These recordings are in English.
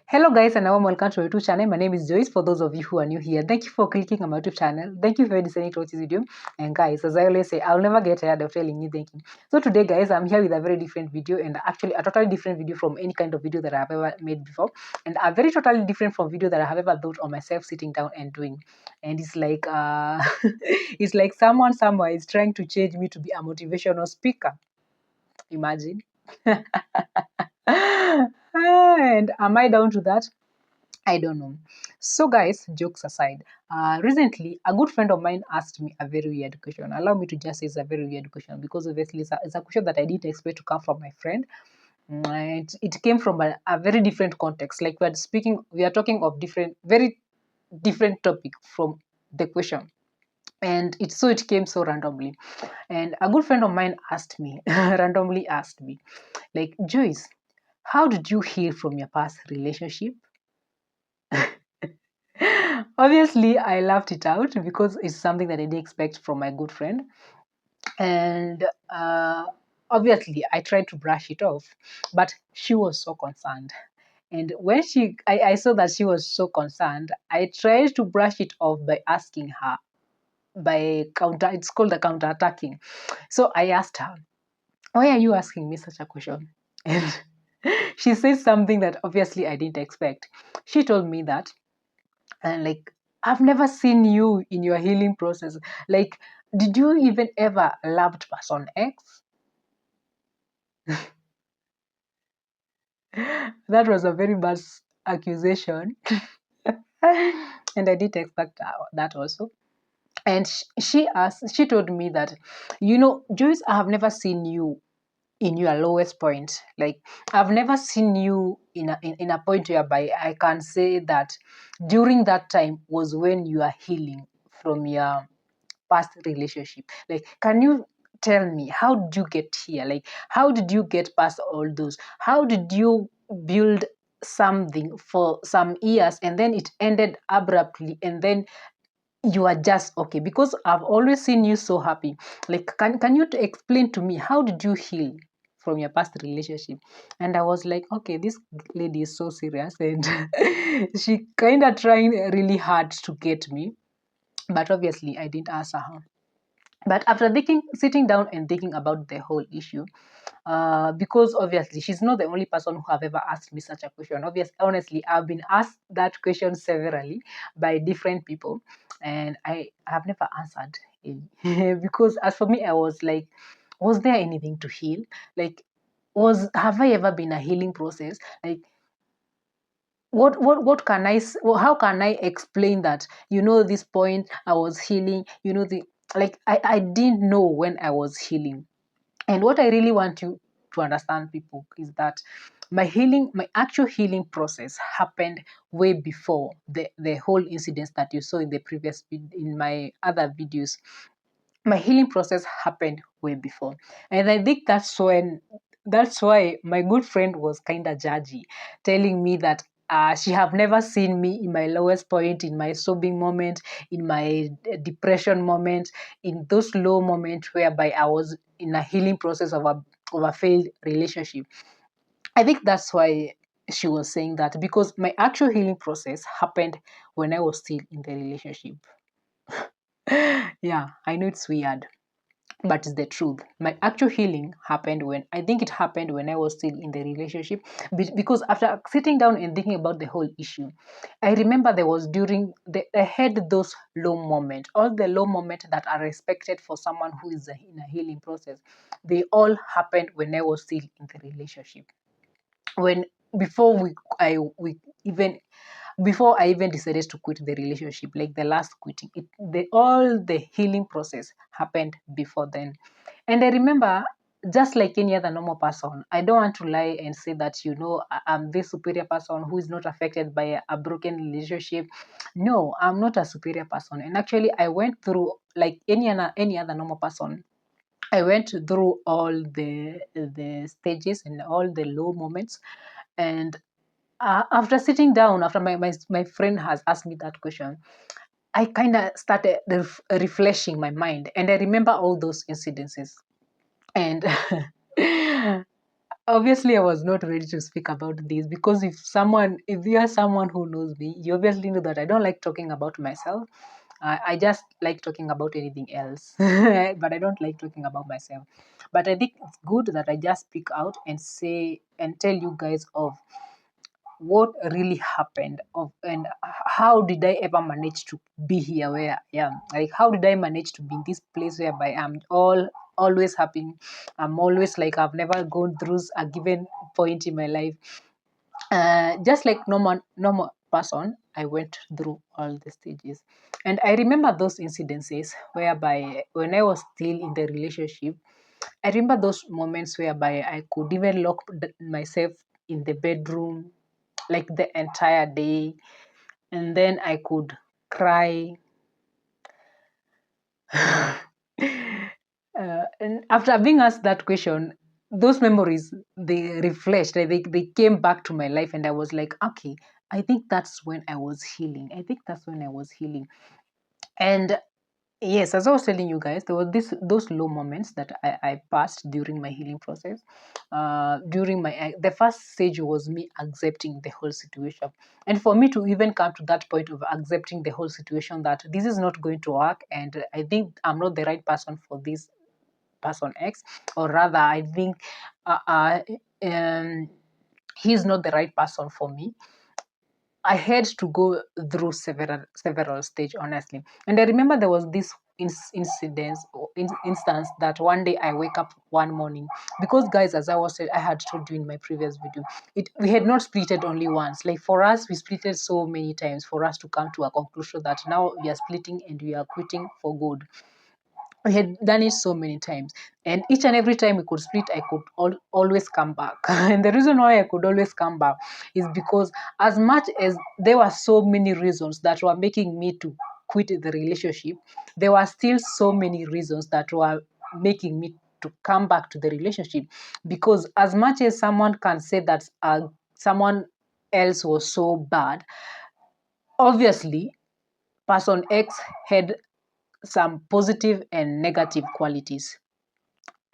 Hello guys and welcome to my YouTube channel. My name is Joyce. For those of you who are new here, thank you for clicking on my YouTube channel. Thank you for deciding to watch this video. And guys, as I always say, I'll never get tired of telling you thank you. So today guys, I'm here with a very different video, and actually a totally different video from any kind of video that I've ever made before, and a very totally different from video that I have ever thought on myself sitting down and doing. And it's like it's like someone somewhere is trying to change me to be a motivational speaker. Imagine. And am I down to that? I don't know. So, guys, jokes aside, recently a good friend of mine asked me a very weird question. Allow me to just say it's a very weird question because obviously it's a question that I didn't expect to come from my friend. It came from a very different context. Like we are talking of very different topic from the question. And it came so randomly. And a good friend of mine asked me, randomly asked me, like, Joyce, how did you heal from your past relationship? Obviously, I laughed it out because it's something that I didn't expect from my good friend. And obviously, I tried to brush it off, but she was so concerned. And when I saw that she was so concerned, I tried to brush it off by asking her, it's called the counter attacking. So I asked her, why are you asking me such a question? And she said something that obviously I didn't expect. She told me that, and like, I've never seen you in your healing process. Like, did you even ever loved person X? That was a very bad accusation. And I didn't expect that also. And she told me that, Joyce, I have never seen you in your lowest point. Like, I've never seen you in a point whereby I can say that during that time was when you are healing from your past relationship. Like, can you tell me, how did you get here? Like, how did you get past all those? How did you build something for some years and then it ended abruptly, and then you are just okay? Because I've always seen you so happy. Like, can you explain to me, how did you heal from your past relationship? And I was like, okay, this lady is so serious, and she kind of trying really hard to get me, but obviously I didn't answer her. But after sitting down and thinking about the whole issue, because obviously she's not the only person who have ever asked me such a question. Obviously, honestly, I've been asked that question severally by different people, and I have never answered any. Because as for me, I was like, was there anything to heal? Like, have I ever been a healing process? Like, what can how can I explain that, this point I was healing, the like, I didn't know when I was healing. And what I really want you to understand, people, is that my actual healing process happened way before the whole incidents that you saw in the in my other videos. My healing process happened way before. And I think that's why my good friend was kind of judgy, telling me that she have never seen me in my lowest point, in my sobbing moment, in my depression moment, in those low moments whereby I was in a healing process of a failed relationship. I think that's why she was saying that, because my actual healing process happened when I was still in the relationship. Yeah, I know it's weird, but it's the truth. My actual healing happened when I think it happened when I was still in the relationship. Because after sitting down and thinking about the whole issue, I remember there was I had those low moments, all the low moments that are expected for someone who is in a healing process. They all happened when I was still in the relationship. When before we even before I even decided to quit the relationship, like the last quitting, all the healing process happened before then. And I remember, just like any other normal person, I don't want to lie and say that, I'm this superior person who is not affected by a broken relationship. No, I'm not a superior person. And actually, I went through, like any other normal person, I went through all the stages and all the low moments. And after sitting down, after my friend has asked me that question, I kind of started refreshing my mind, and I remember all those incidences. And obviously I was not ready to speak about this, because if you are someone who knows me, you obviously know that I don't like talking about myself. I just like talking about anything else, but I don't like talking about myself. But I think it's good that I just speak out and say and tell you guys of what really happened, of and how did I ever manage to be here where I am. Like, how did I manage to be in this place whereby I'm always happy. I'm always like I've never gone through a given point in my life. Just like normal person, I went through all the stages. And I remember those incidences whereby when I was still in the relationship, I remember those moments whereby I could even lock myself in the bedroom like the entire day, and then I could cry. And after being asked that question, those memories, they refreshed, they came back to my life, and I was like, okay, I think that's when I was healing. I think that's when I was healing. And yes, as I was telling you guys, there were those low moments that I passed during my healing process. During the first stage was me accepting the whole situation, and for me to even come to that point of accepting the whole situation, that this is not going to work, and I think I'm not the right person for this person X, or rather, I think uh, uh, um, he's not the right person for me. I had to go through several stage, honestly. And I remember there was this instance that one day I wake up one morning, because guys, as I had told you in my previous video, we had not splitted only once. Like, for us, we splitted so many times for us to come to a conclusion that now we are splitting and we are quitting for good. We had done it so many times, and each and every time we could split, I could always come back. And the reason why I could always come back is because, as much as there were so many reasons that were making me to quit the relationship, there were still so many reasons that were making me to come back to the relationship. Because as much as someone can say that someone else was so bad, obviously person X had some positive and negative qualities.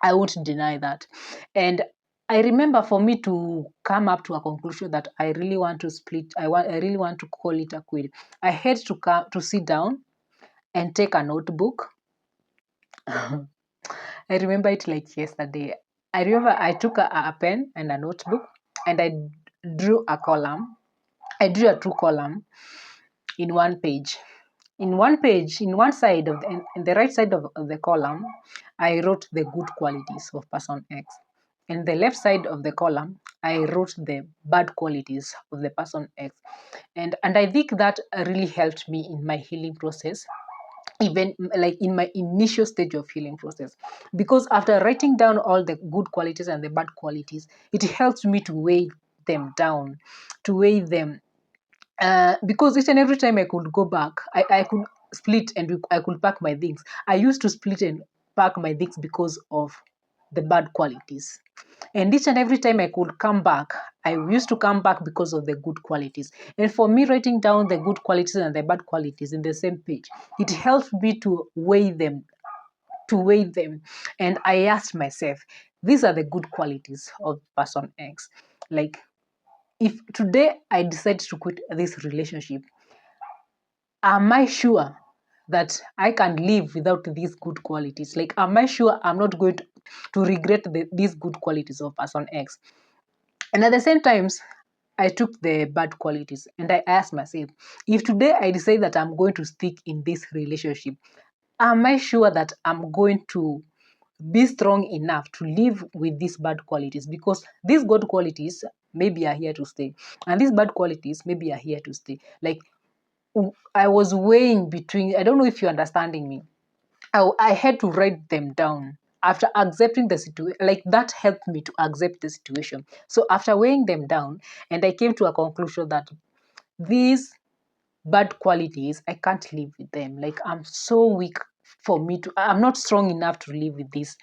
I won't deny that. And I remember, for me to come up to a conclusion that I really want to split, I really want to call it a quit, I had to sit down and take a notebook. I remember it like yesterday. I remember I took a pen and a notebook, and I drew a column. I drew a two column in one page. In one page, in one side in the right side of the column, I wrote the good qualities of person X. In the left side of the column, I wrote the bad qualities of the person X. And I think that really helped me in my healing process, even like in my initial stage of healing process, because after writing down all the good qualities and the bad qualities, it helped me to weigh them down, to weigh them, because each and every time I could go back, I could split and I could pack my things. I used to split and pack my things because of the bad qualities. And each and every time I could come back, I used to come back because of the good qualities. And for me, writing down the good qualities and the bad qualities in the same page, it helped me to weigh them, to weigh them. And I asked myself, these are the good qualities of person X. Like, if today I decide to quit this relationship, am I sure that I can live without these good qualities? Like, am I sure I'm not going to regret these good qualities of person X? And at the same times, I took the bad qualities and I asked myself, if today I decide that I'm going to stick in this relationship, am I sure that I'm going to be strong enough to live with these bad qualities? Because these good qualities maybe are here to stay, and these bad qualities maybe are here to stay. Like, I was weighing between, I don't know if you're understanding me. I had to write them down after accepting the situation. Like, that helped me to accept the situation. So after weighing them down, and I came to a conclusion that these bad qualities, I can't live with them. Like, I'm so weak I'm not strong enough to live with these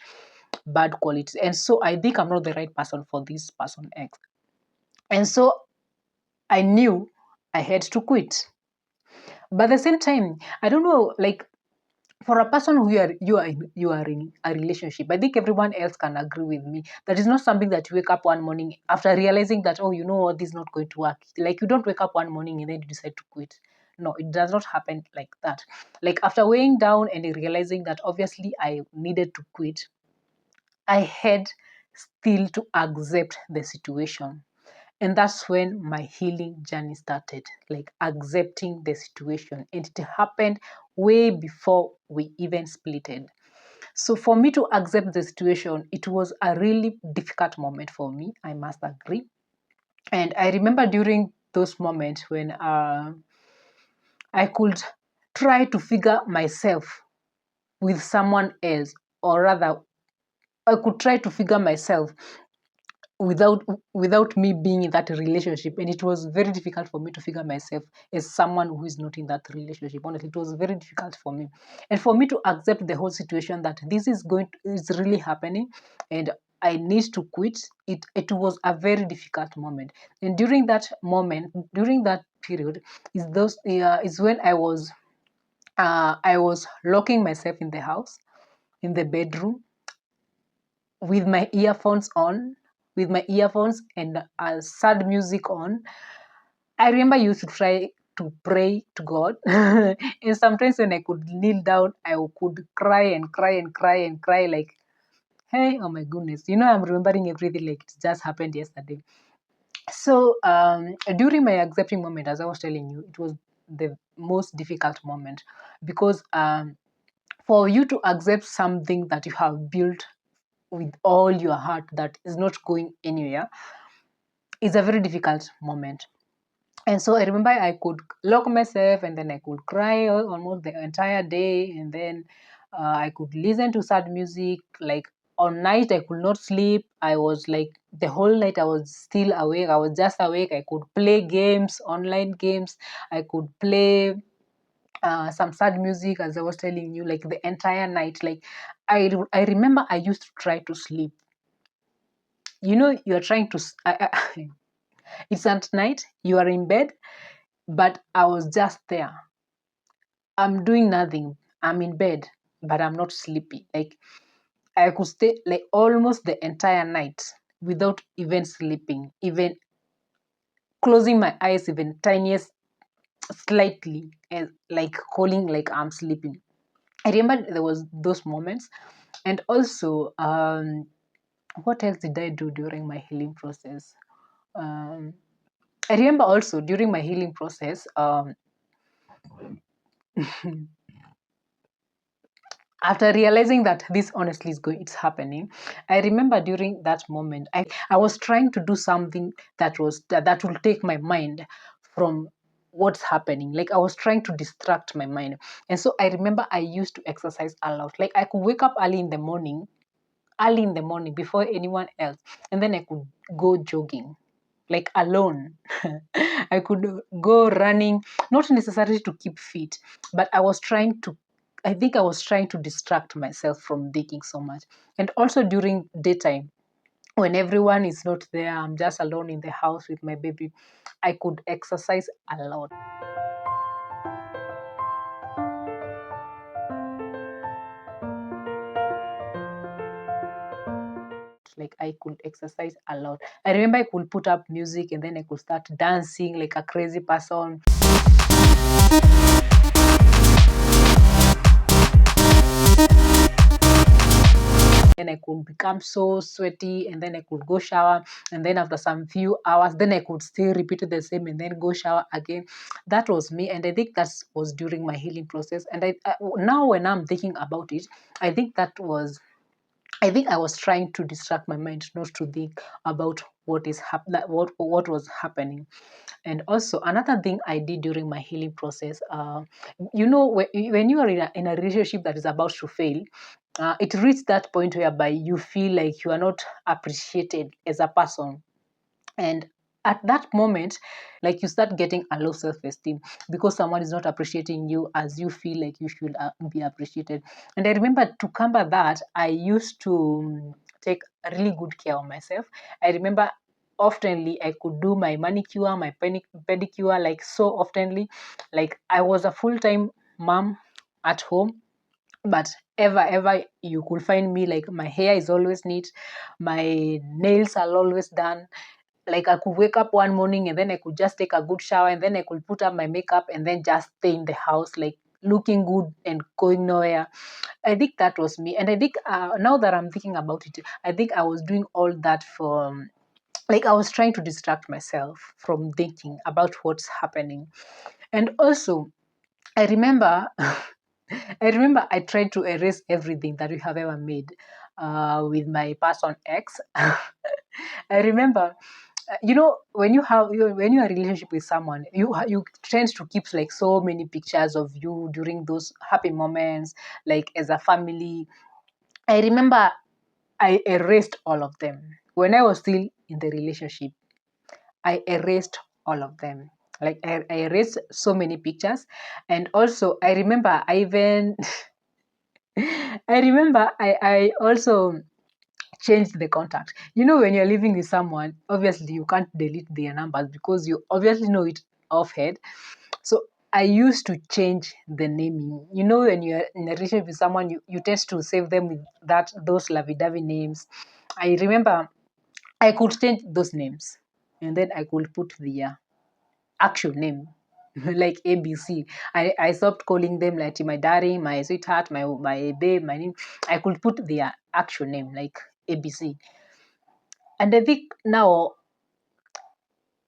bad qualities. And so I think I'm not the right person for this person X. And so I knew I had to quit. But at the same time, I don't know, like, for a person who you are in a relationship, I think everyone else can agree with me that is not something that you wake up one morning after realizing that, oh, you know what, this is not going to work. Like, you don't wake up one morning and then you decide to quit. No, it does not happen like that. Like, after weighing down and realizing that obviously I needed to quit, I had still to accept the situation. And that's when my healing journey started, like accepting the situation. And it happened way before we even splitted. So for me to accept the situation, it was a really difficult moment for me, I must agree. And I remember during those moments when I could try to figure myself with someone else, or rather, I could try to figure myself without without me being in that relationship, and it was very difficult for me to figure myself as someone who is not in that relationship. Honestly, it was very difficult for me, and for me to accept the whole situation that this is really happening, and I need to quit. It was a very difficult moment, and during that period, is when I was locking myself in the house, in the bedroom, with my earphones on, with my earphones and sad music on. I remember I used to try to pray to God. And sometimes when I could kneel down, I could cry and cry and cry and cry like, hey, oh my goodness. I'm remembering everything like it just happened yesterday. So during my accepting moment, as I was telling you, it was the most difficult moment because for you to accept something that you have built with all your heart that is not going anywhere is a very difficult moment. And so I remember I could lock myself and then I could cry almost the entire day. And then I could listen to sad music. Like, on night, I could not sleep. I was like, the whole night I was still awake. I was just awake. I could play games, online games. I could play some sad music, as I was telling you, like the entire night. Like, I remember I used to try to sleep. You're trying to, it's at night, you are in bed, but I was just there. I'm doing nothing. I'm in bed, but I'm not sleepy. Like, I could stay like almost the entire night without even sleeping, even closing my eyes, even tiniest slightly, and like calling like I'm sleeping. I remember there was those moments, and also, what else did I do during my healing process? Um, I remember also during my healing process, after realizing that this honestly it's happening, I remember during that moment, I was trying to do something that will take my mind from what's happening. Like, I was trying to distract my mind. And so I remember I used to exercise a lot. Like, I could wake up early in the morning before anyone else, and then I could go jogging, like, alone. I could go running, not necessarily to keep fit, but I think I was trying to distract myself from thinking so much. And also during daytime, when everyone is not there, I'm just alone in the house with my baby, I could exercise a lot. Like, I could exercise a lot. I remember I could put up music and then I could start dancing like a crazy person. Then I could become so sweaty, and then I could go shower, and then after some few hours, then I could still repeat the same and then go shower again. That was me, and I think that was during my healing process. And now when I'm thinking about it, I think I think I was trying to distract my mind not to think about what was happening. And also another thing I did during my healing process, when you are in a relationship that is about to fail, it reaches that point whereby you feel like you are not appreciated as a person. And at that moment, like, you start getting a low self-esteem because someone is not appreciating you as you feel like you should be appreciated. And I remember, to combat that, I used to take really good care of myself. I remember oftenly I could do my manicure, my pedicure, like, so oftenly. Like, I was a full-time mom at home, but ever you could find me like my hair is always neat, my nails are always done. Like I could wake up one morning and then I could just take a good shower and then I could put up my makeup and then just stay in the house like looking good and going nowhere. I think that was me. And I think now that I'm thinking about it, I think I was doing all that for like I was trying to distract myself from thinking about what's happening. And also I remember I tried to erase everything that we have ever made with my person X. I remember, when when you are in a relationship with someone, you tend to keep like so many pictures of you during those happy moments, like as a family. I remember I erased all of them when I was still in the relationship. I erased all of them. Like I erased so many pictures, and also I remember I even I remember I also changed the contact. When you're living with someone, obviously you can't delete their numbers because you obviously know it off head. So I used to change the naming. When you're in a relationship with someone, you tend to save them with those lovey-dovey names. I remember I could change those names and then I could put their actual name like ABC. I stopped calling them like my darling, my sweetheart, my babe, my name. I could put their actual name like ABC. And I think now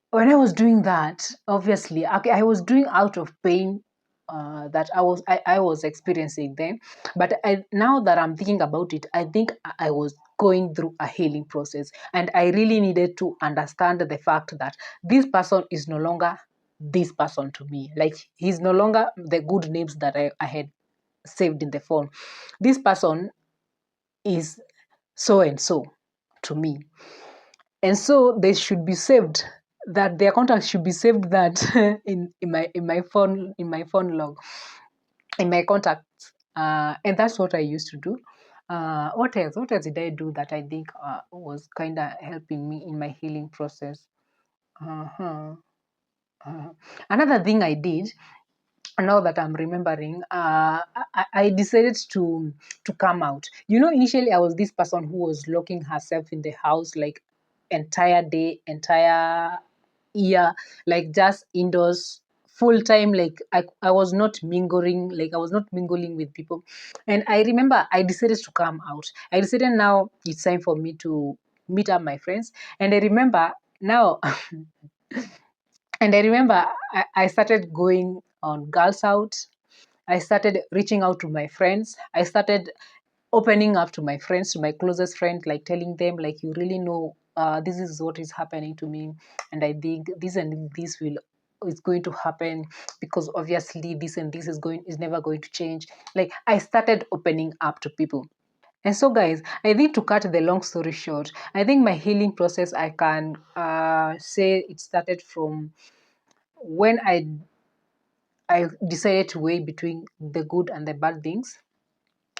when I was doing that, obviously I was doing out of pain that I was experiencing then. But now that I'm thinking about it, I think I was going through a healing process, and I really needed to understand the fact that this person is no longer this person to me. Like he's no longer the good names that I had saved in the phone. This person is so and so to me, and so they should be saved, that their contacts should be saved, that in my phone log, in my contacts, and that's what I used to do. What else did I do that I think was kind of helping me in my healing process? uh-huh. uh Another thing I did, now that I'm remembering, I decided to come out. Initially I was this person who was locking herself in the house like entire day, entire year, like just indoors full time. Like I was not mingling, with people. And I remember I decided to come out. I decided now it's time for me to meet up my friends. And I remember now and I remember I started going on girls out. I started reaching out to my friends. I started opening up to my friends, to my closest friends, like telling them, like, you really know, this is what is happening to me, and I think this and this is going to happen, because obviously this and this is never going to change. Like I started opening up to people. And so, guys, I think to cut the long story short, I think my healing process, I can say it started from when I decided to weigh between the good and the bad things.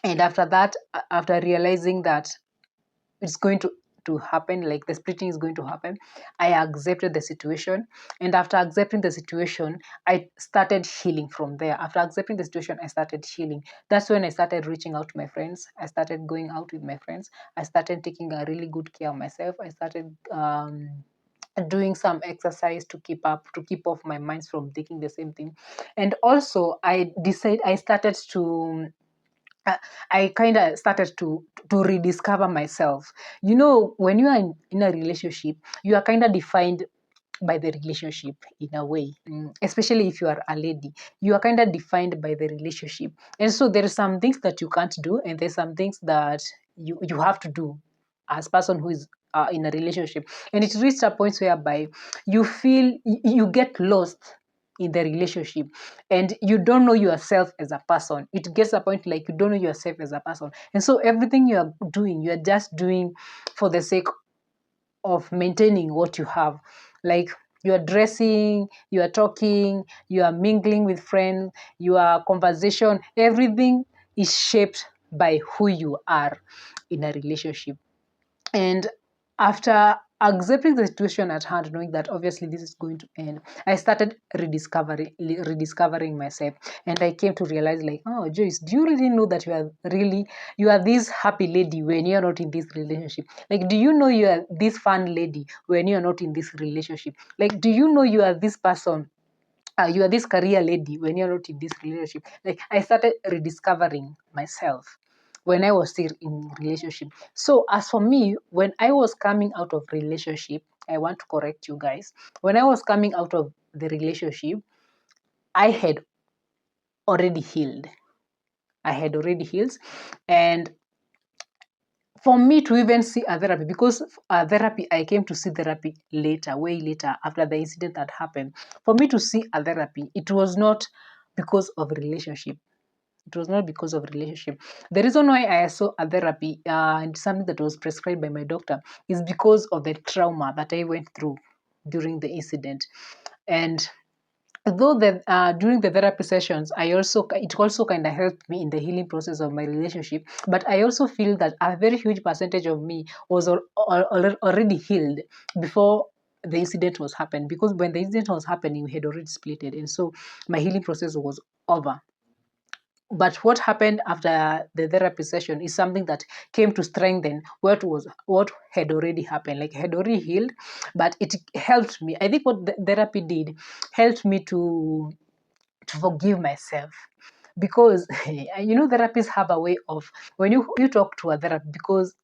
And after that, after realizing that it's going to happen, like the splitting is going to happen, I accepted the situation. And after accepting the situation, I started healing from there. After accepting the situation, I started healing. That's when I started reaching out to my friends. I started going out with my friends. I started taking a really good care of myself. I started doing some exercise to keep off my minds from thinking the same thing. And also I started to I kind of started to rediscover myself. When you are in a relationship, you are kind of defined by the relationship in a way. Especially if you are a lady, you are kind of defined by the relationship. And so there are some things that you can't do, and there's some things that you have to do as person who is in a relationship. And it reached a point whereby you get lost in the relationship, and you don't know yourself as a person. It gets a point like you don't know yourself as a person, and so everything you are doing, you are just doing for the sake of maintaining what you have. Like you are dressing, you are talking, you are mingling with friends, your conversation, everything is shaped by who you are in a relationship. And after accepting the situation at hand, knowing that obviously this is going to end, I started rediscovering myself, and I came to realize, like, oh, Joyce, do you really know that you are this happy lady when you're not in this relationship? Like, do you know you are this fun lady when you're not in this relationship? Like, do you know you are this person? You are this career lady when you're not in this relationship. Like, I started rediscovering myself when I was still in relationship. So as for me, when I was coming out of relationship, I want to correct you guys. When I was coming out of the relationship, I had already healed. I had already healed. And for me to even see a therapy, because therapy, I came to see therapy later, way later, after the incident that happened. For me to see a therapy, it was not because of relationship. It was not because of relationship. The reason why I saw a therapy and something that was prescribed by my doctor is because of the trauma that I went through during the incident. And though during the therapy sessions, it also kind of helped me in the healing process of my relationship, but I also feel that a very huge percentage of me was already healed before the incident was happened, because when the incident was happening, we had already splitted, and so my healing process was over. But what happened after the therapy session is something that came to strengthen what had already happened. Like, had already healed, but it helped me. I think what the therapy did helped me to forgive myself, because therapists have a way of, when you talk to a therapist, because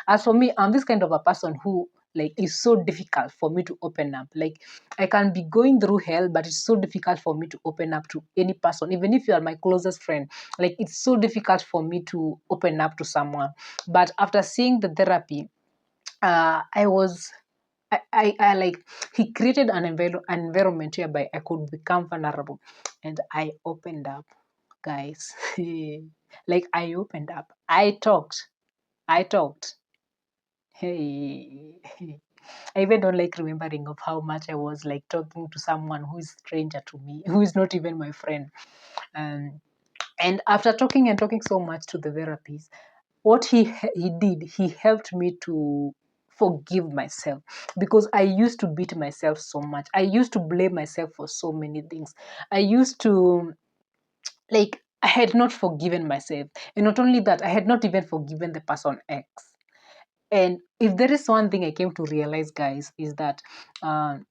as for me, I'm this kind of a person who, like, it's so difficult for me to open up. Like, I can be going through hell, but it's so difficult for me to open up to any person, even if you are my closest friend. Like, it's so difficult for me to open up to someone. But after seeing the therapy, I was I like, he created an environment whereby I could become vulnerable, and I opened up, guys. Like, I opened up. I talked. Hey, I even don't like remembering of how much I was like talking to someone who is stranger to me, who is not even my friend. Um, and after talking and talking so much to the therapist, what he did, he helped me to forgive myself, because I used to beat myself so much. I used to blame myself for so many things. I used to, like, I had not forgiven myself, and not only that, I had not even forgiven the person X. And if there is one thing I came to realize, guys, is that um,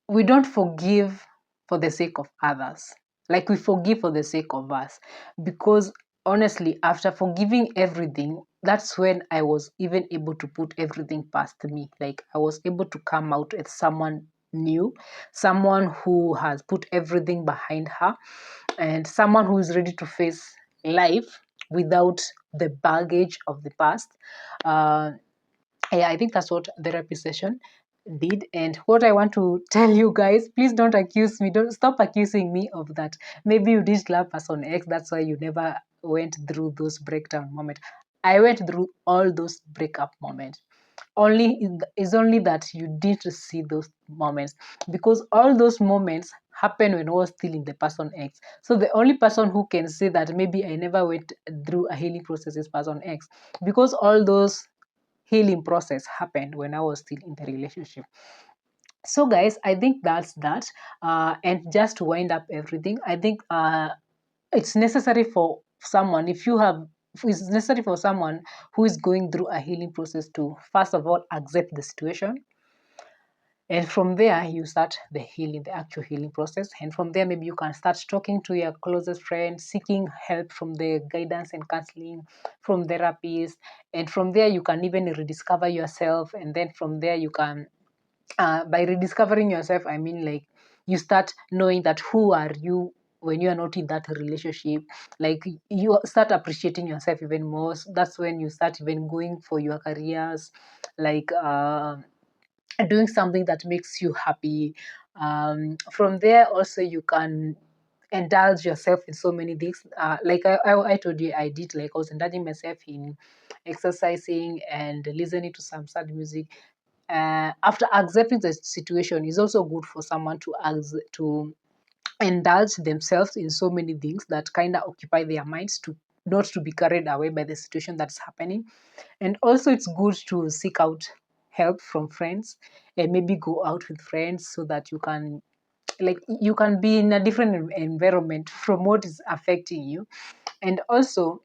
we don't forgive for the sake of others. Like, we forgive for the sake of us. Because honestly, after forgiving everything, that's when I was even able to put everything past me. Like, I was able to come out as someone new, someone who has put everything behind her, and someone who is ready to face life without the baggage of the past. Uh, yeah, I think that's what therapy session did. And what I want to tell you guys, please don't accuse me. Don't stop accusing me of that. Maybe you did love person X, that's why you never went through those breakdown moments. I went through all those breakup moments. Only that you didn't see those moments, because all those moments happened when I was still in the person X. So the only person who can say that maybe I never went through a healing process is person X, because all those healing process happened when I was still in the relationship. So, guys, I think that's that. And just to wind up everything, I think it's necessary for someone, it's necessary for someone who is going through a healing process to, first of all, accept the situation. And from there, you start the actual healing process. And from there, maybe you can start talking to your closest friends, seeking help from the guidance and counseling from therapists. And from there, you can even rediscover yourself. And then from there, you can, by rediscovering yourself, I mean, like, you start knowing that who are you when you are not in that relationship. Like, you start appreciating yourself even more. So that's when you start even going for your careers, like, doing something that makes you happy. From there, also, you can indulge yourself in so many things. Like I told you, I did, like, I was indulging myself in exercising and listening to some sad music. After accepting the situation, is also good for someone to indulge themselves in so many things that kind of occupy their minds, to not to be carried away by the situation that's happening. And also, it's good to seek out help from friends, and maybe go out with friends so that you can be in a different environment from what is affecting you. And also,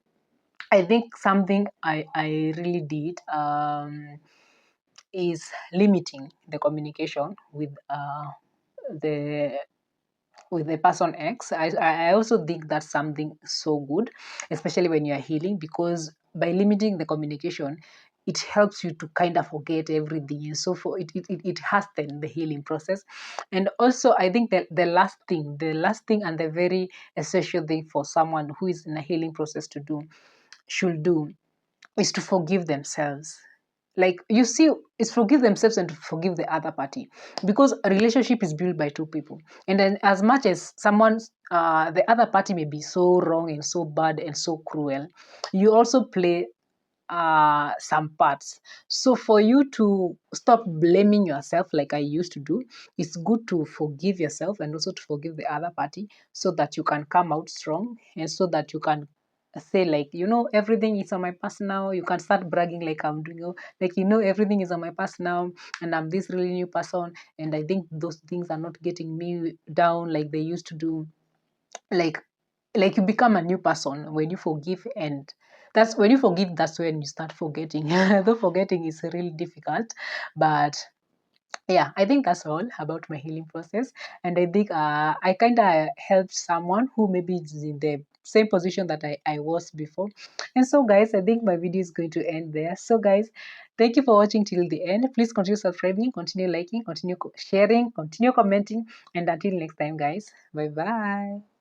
I think something I really did is limiting the communication the with the person X. I also think that's something so good, especially when you're healing, because by limiting the communication, it helps you to kind of forget everything. And so for it hastens the healing process. And also I think that the last thing and the very essential thing for someone who is in a healing process to do should do is to forgive themselves. Like, you see, it's forgive themselves and to forgive the other party, because a relationship is built by two people. And then as much as the other party may be so wrong and so bad and so cruel, you also play some parts. So for you to stop blaming yourself like I used to do, it's good to forgive yourself and also to forgive the other party, so that you can come out strong, and so that you can say, like, everything is on my past now. You can start bragging like I'm doing, like, everything is on my past now, and I'm this really new person, and I think those things are not getting me down like they used to do. like like you become a new person when you forgive. And that's when you forgive, that's when you start forgetting. Though forgetting is really difficult, but yeah, I think that's all about my healing process. And I think I kind of helped someone who maybe is in the same position that I was before. And so, guys, I think my video is going to end there. So, guys, thank you for watching till the end. Please continue subscribing, continue liking, continue sharing, continue commenting. And until next time, guys, bye bye.